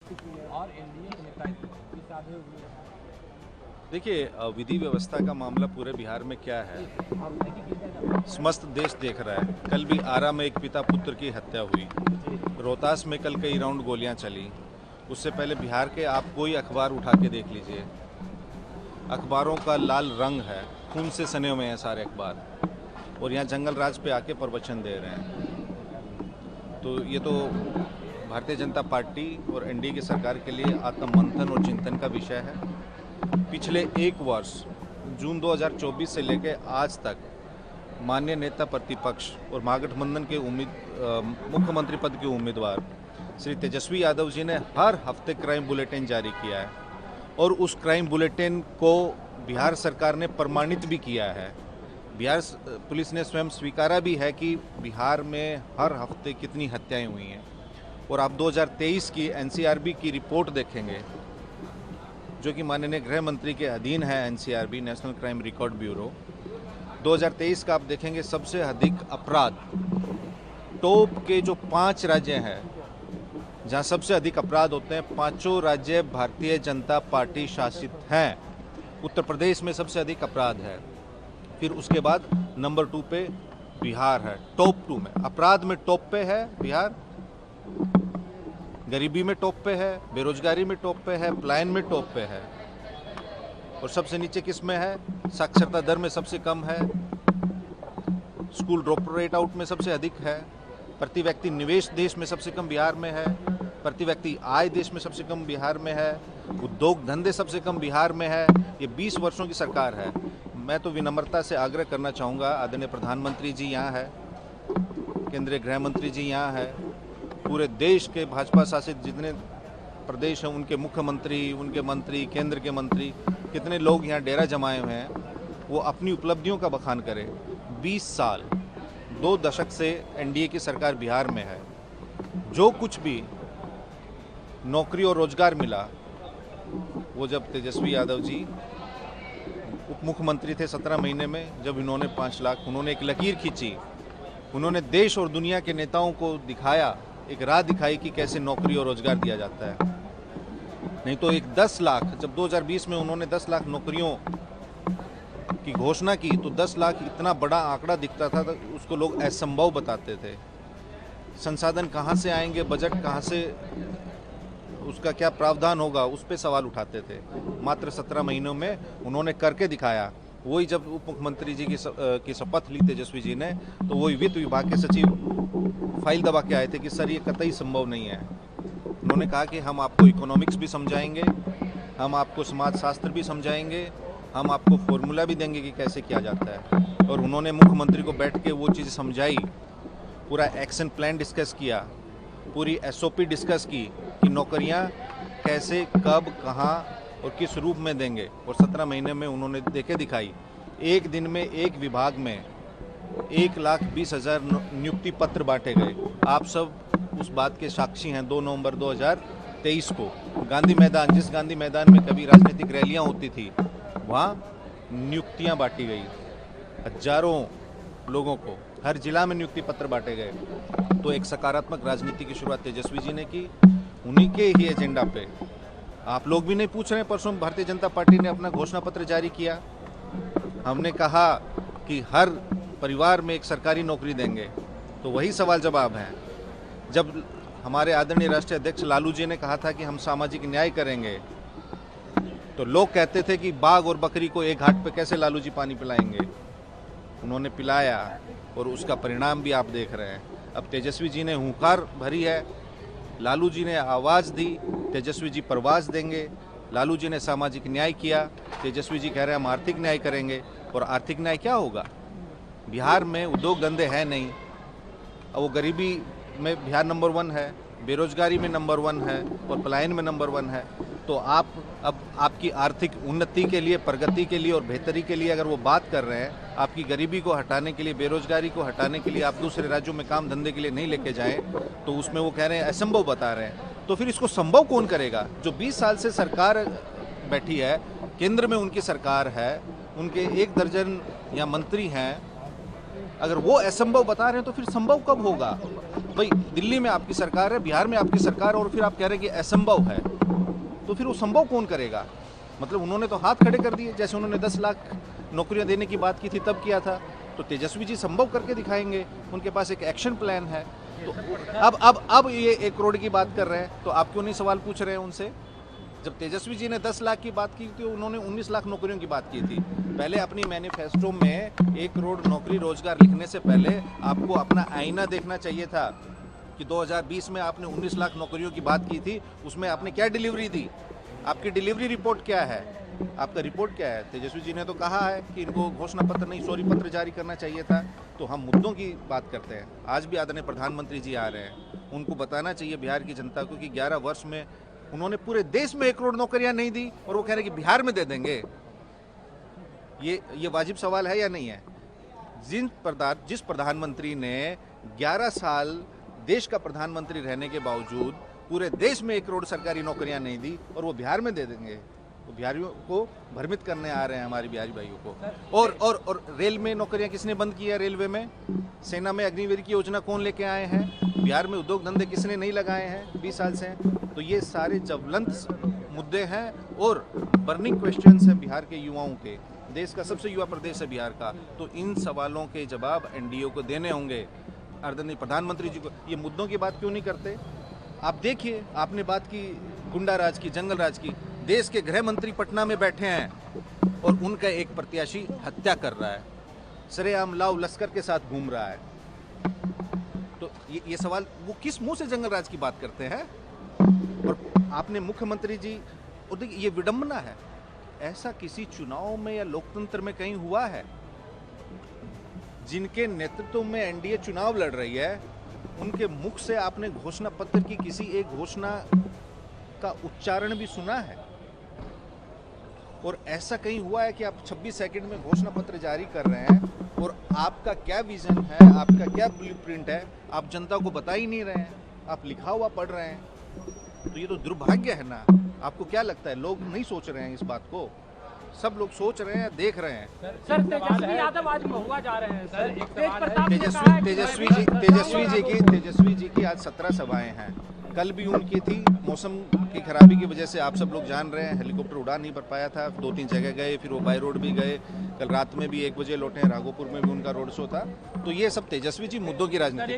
और एनडीए के नेता इस आधे हुए। देखिए, विधि व्यवस्था का मामला पूरे बिहार में क्या है, समस्त देश देख रहा है। कल भी आरा में एक पिता पुत्र की हत्या हुई, रोहतास में कल कई राउंड गोलियां चली। उससे पहले बिहार के आप कोई अखबार उठा के देख लीजिए, अखबारों का लाल रंग है, खून से सने हुए हैं सारे अखबार, और यहाँ जंगल राज पे आके प्रवचन दे रहे हैं। तो ये तो भारतीय जनता पार्टी और एनडीए की सरकार के लिए आत्ममंथन और चिंतन का विषय है। पिछले एक वर्ष जून 2024 से लेकर आज तक माननीय नेता प्रतिपक्ष और महागठबंधन के मुख्यमंत्री पद के उम्मीदवार श्री तेजस्वी यादव जी ने हर हफ्ते क्राइम बुलेटिन जारी किया है, और उस क्राइम बुलेटिन को बिहार सरकार ने प्रमाणित भी किया है। बिहार पुलिस ने स्वयं स्वीकारा भी है कि बिहार में हर हफ्ते कितनी हत्याएं हुई हैं। और आप 2023 की एनसीआरबी की रिपोर्ट देखेंगे, जो कि माननीय गृह मंत्री के अधीन है, NCRB national crime record bureau. 2023 का आप देखेंगे सबसे अधिक अपराध टॉप के जो 5 राज्य हैं जहां सबसे अधिक अपराध होते हैं, 5 राज्य भारतीय जनता पार्टी शासित हैं। उत्तर प्रदेश में सबसे अधिक अपराध है, फिर उसके बाद नंबर 2 पे बिहार है। टॉप 2 में अपराध में टॉप पे है बिहार, गरीबी में टॉप पे है, बेरोजगारी में टॉप पे है, पलायन में टॉप पे है, और सबसे नीचे किस में है? साक्षरता दर में सबसे कम है, स्कूल ड्रॉप रेट आउट में सबसे अधिक है, प्रति व्यक्ति निवेश देश में सबसे कम बिहार में है, प्रति व्यक्ति आय देश में सबसे कम बिहार में है, उद्योग धंधे सबसे कम बिहार में है। ये 20 वर्षों की सरकार है। मैं तो विनम्रता से आग्रह करना चाहूँगा, आदरणीय प्रधानमंत्री जी यहाँ है, केंद्रीय गृह मंत्री जी यहाँ है, पूरे देश के भाजपा शासित जितने प्रदेश हैं उनके मुख्यमंत्री, उनके मंत्री, केंद्र के मंत्री, कितने लोग यहाँ डेरा जमाए हुए हैं, वो अपनी उपलब्धियों का बखान करें। 20 साल 2 दशक से एनडीए की सरकार बिहार में है। जो कुछ भी नौकरी और रोजगार मिला, वो जब तेजस्वी यादव जी उप मुख्यमंत्री थे 17 महीने में, जब इन्होंने 5 लाख, उन्होंने एक लकीर खींची, उन्होंने देश और दुनिया के नेताओं को दिखाया, एक राह दिखाई कि कैसे नौकरी और रोजगार दिया जाता है। नहीं तो एक 10 लाख, जब 2020 में उन्होंने 10 लाख नौकरियों की घोषणा की, तो 10 लाख इतना बड़ा आंकड़ा दिखता था, तो उसको लोग असंभव बताते थे। संसाधन कहाँ से आएंगे, बजट कहाँ से, उसका क्या प्रावधान होगा, उस पर सवाल उठाते थे। मात्र 17 महीनों में उन्होंने करके दिखाया। वही जब उप मुख्यमंत्री जी की शपथ ली तेजस्वी जी ने, तो वही वित्त विभाग के सचिव फाइल दबा के आए थे कि सर ये कतई संभव नहीं है। उन्होंने कहा कि हम आपको इकोनॉमिक्स भी समझाएंगे, हम आपको समाजशास्त्र भी समझाएंगे, हम आपको फॉर्मूला भी देंगे कि कैसे किया जाता है। और उन्होंने मुख्यमंत्री को बैठ के वो चीज़ समझाई, पूरा एक्शन प्लान डिस्कस किया, पूरी एसओपी डिस्कस की कि नौकरियां कैसे, कब, कहां और किस रूप में देंगे। और 17 महीने में उन्होंने देके दिखाई। एक दिन में एक विभाग में 1,20,000 नियुक्ति पत्र बांटे गए। आप सब उस बात के साक्षी हैं। 2 नवंबर 2023 को गांधी मैदान, जिस गांधी मैदान में कभी राजनीतिक रैलियां होती थी, वहाँ नियुक्तियां बांटी गई। हजारों लोगों को हर जिला में नियुक्ति पत्र बांटे गए। तो एक सकारात्मक राजनीति की शुरुआत तेजस्वी जी ने की, उन्हीं के ही एजेंडा पे। आप लोग भी नहीं पूछ रहे हैं, परसों भारतीय जनता पार्टी ने अपना घोषणा पत्र जारी किया। हमने कहा कि हर परिवार में एक सरकारी नौकरी देंगे, तो वही सवाल जवाब हैं। जब हमारे आदरणीय राष्ट्रीय अध्यक्ष लालू जी ने कहा था कि हम सामाजिक न्याय करेंगे, तो लोग कहते थे कि बाघ और बकरी को एक घाट पे कैसे लालू जी पानी पिलाएंगे। उन्होंने पिलाया, और उसका परिणाम भी आप देख रहे हैं। अब तेजस्वी जी ने हुंकार भरी है, लालू जी ने आवाज़ दी, तेजस्वी जी परवाज़ देंगे। लालू जी ने सामाजिक न्याय किया, तेजस्वी जी कह रहे हैं हम आर्थिक न्याय करेंगे। और आर्थिक न्याय क्या होगा? बिहार में उद्योग धंधे हैं नहीं, और वो गरीबी में बिहार नंबर 1 है, बेरोजगारी में नंबर 1 है, और पलायन में नंबर 1 है। तो आप अब आपकी आर्थिक उन्नति के लिए, प्रगति के लिए और बेहतरी के लिए अगर वो बात कर रहे हैं, आपकी गरीबी को हटाने के लिए, बेरोजगारी को हटाने के लिए आप दूसरे राज्यों में काम धंधे के लिए नहीं लेके जाएं, तो उसमें वो कह रहे हैं असंभव बता रहे हैं। तो फिर इसको संभव कौन करेगा? जो 20 साल से सरकार बैठी है, केंद्र में उनकी सरकार है, उनके 1 दर्जन या मंत्री हैं, अगर वो असंभव बता रहे हैं तो फिर संभव कब होगा? भाई दिल्ली में आपकी सरकार है, बिहार में आपकी सरकार, और फिर आप कह रहे हैं कि असंभव है, तो फिर वो संभव कौन करेगा? मतलब उन्होंने तो हाथ खड़े कर दिए। जैसे उन्होंने 10 लाख नौकरियां देने की बात की थी तब किया था, तो तेजस्वी जी संभव करके दिखाएंगे, उनके पास एक एक्शन प्लान है। तो अब ये 1 करोड़ की बात कर रहे हैं, तो आप क्यों नहीं सवाल पूछ रहे हैं उनसे? जब तेजस्वी जी ने 10 लाख की बात की थी, उन्होंने 19 लाख नौकरियों की बात की थी। पहले अपनी मैनिफेस्टो में 1 करोड़ नौकरी रोजगार लिखने से पहले आपको अपना आईना देखना चाहिए था कि 2020 में आपने 19 लाख नौकरियों की बात की थी, उसमें आपने क्या डिलीवरी दी, आपकी डिलीवरी रिपोर्ट क्या है, आपका रिपोर्ट क्या है? तेजस्वी जी ने तो कहा है कि इनको घोषणा पत्र नहीं, सॉरी पत्र जारी करना चाहिए था। तो हम मुद्दों की बात करते हैं। आज भी आदरणीय प्रधानमंत्री जी आ रहे हैं, उनको बताना चाहिए बिहार की जनता को कि 11 वर्ष में उन्होंने पूरे देश में 1 करोड़ नौकरियां नहीं दी, और वो कह रहे हैं कि बिहार में दे देंगे। ये वाजिब सवाल है या नहीं है? जिस प्रधानमंत्री ने 11 साल देश का प्रधानमंत्री रहने के बावजूद पूरे देश में 1 करोड़ सरकारी नौकरियां नहीं दी, और वो बिहार में दे देंगे, तो बिहारियों को भ्रमित करने आ रहे हैं हमारे बिहारी भाइयों को। और रेल में नौकरियां किसने बंद की है? रेलवे में, सेना में अग्निवीर की योजना कौन लेके आए हैं? बिहार में उद्योग धंधे किसने नहीं लगाए हैं 20 साल से? तो ये सारे ज्वलंत मुद्दे हैं और बर्निंग क्वेश्चंस हैं बिहार के युवाओं के। देश का सबसे युवा प्रदेश है बिहार का, तो इन सवालों के जवाब एनडीए को देने होंगे। आदरणीय प्रधानमंत्री जी को ये मुद्दों की बात क्यों नहीं करते? आप देखिए, आपने बात की गुंडा राज की, जंगल राज की। देश के गृह मंत्री पटना में बैठे हैं और उनका एक प्रत्याशी हत्या कर रहा है, सरेआम लाव लश्कर के साथ घूम रहा है। तो ये सवाल, वो किस मुंह से जंगल राज की बात करते हैं? और आपने मुख्यमंत्री जी, और देखिए ये विडंबना है, ऐसा किसी चुनाव में या लोकतंत्र में कहीं हुआ है? जिनके नेतृत्व में एनडीए चुनाव लड़ रही है, उनके मुख से आपने घोषणा पत्र की किसी एक घोषणा का उच्चारण भी सुना है? और ऐसा कहीं हुआ है कि आप 26 सेकंड में घोषणा पत्र जारी कर रहे हैं, और आपका क्या विजन है, आपका क्या ब्लूप्रिंट है, आप जनता को बता ही नहीं रहे हैं, आप लिखा हुआ पढ़ रहे हैं? तो ये तो दुर्भाग्य है ना। आपको क्या लगता है, लोग नहीं सोच रहे हैं इस बात को? सब लोग सोच रहे हैं, देख रहे हैं। सर तेजस्वी यादव आज महुआ जा रहे हैं सर। तेजस्वी जी की आज 17 सभाएं हैं। कल भी उनकी थी, मौसम की खराबी की वजह से आप सब लोग जान रहे हैं, हेलीकॉप्टर उड़ान नहीं कर पाया था, 2-3 जगह गए, फिर वो बाय रोड भी गए, कल रात में भी 1 बजे लौटे, राघोपुर में भी उनका रोड शो था। तो ये सब तेजस्वी जी मुद्दों की राजनीति कर